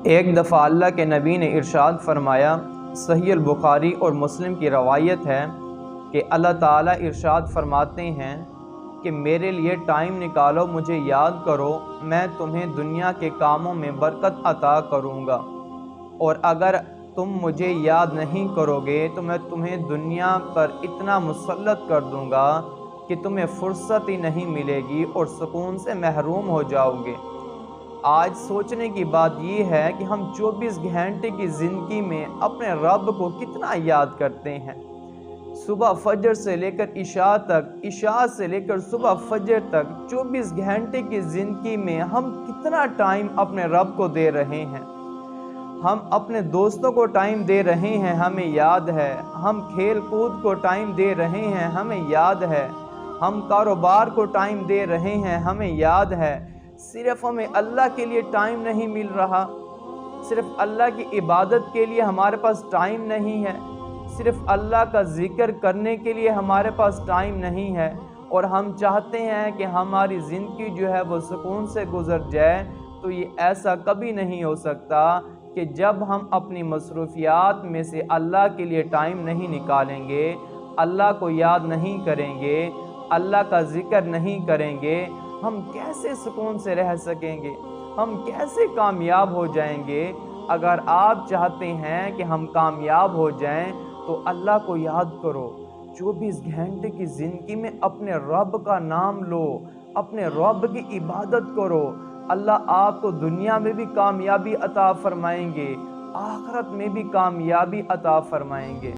ایک دفعہ اللہ کے نبی نے ارشاد فرمایا، صحیح البخاری اور مسلم کی روایت ہے کہ اللہ تعالیٰ ارشاد فرماتے ہیں کہ میرے لیے ٹائم نکالو، مجھے یاد کرو، میں تمہیں دنیا کے کاموں میں برکت عطا کروں گا، اور اگر تم مجھے یاد نہیں کرو گے تو میں تمہیں دنیا پر اتنا مسلط کر دوں گا کہ تمہیں فرصت ہی نہیں ملے گی اور سکون سے محروم ہو جاؤ گے۔ آج سوچنے کی بات یہ ہے کہ ہم 24 گھنٹے کی زندگی میں اپنے رب کو کتنا یاد کرتے ہیں۔ صبح فجر سے لے کر عشاء تک، عشاء سے لے کر صبح فجر تک 24 گھنٹے کی زندگی میں ہم کتنا ٹائم اپنے رب کو دے رہے ہیں۔ ہم اپنے دوستوں کو ٹائم دے رہے ہیں، ہمیں یاد ہے۔ ہم کھیل کود کو ٹائم دے رہے ہیں، ہمیں یاد ہے۔ ہم کاروبار کو ٹائم دے رہے ہیں، ہمیں یاد ہے۔ صرف ہمیں اللہ کے لیے ٹائم نہیں مل رہا، صرف اللہ کی عبادت کے لیے ہمارے پاس ٹائم نہیں ہے، صرف اللہ کا ذکر کرنے کے لیے ہمارے پاس ٹائم نہیں ہے، اور ہم چاہتے ہیں کہ ہماری زندگی جو ہے وہ سکون سے گزر جائے۔ تو یہ ایسا کبھی نہیں ہو سکتا کہ جب ہم اپنی مصروفیات میں سے اللہ کے لیے ٹائم نہیں نکالیں گے، اللہ کو یاد نہیں کریں گے، اللہ کا ذکر نہیں کریں گے، ہم کیسے سکون سے رہ سکیں گے؟ ہم کیسے کامیاب ہو جائیں گے؟ اگر آپ چاہتے ہیں کہ ہم کامیاب ہو جائیں تو اللہ کو یاد کرو، 24 گھنٹے کی زندگی میں اپنے رب کا نام لو، اپنے رب کی عبادت کرو۔ اللہ آپ کو دنیا میں بھی کامیابی عطا فرمائیں گے، آخرت میں بھی کامیابی عطا فرمائیں گے۔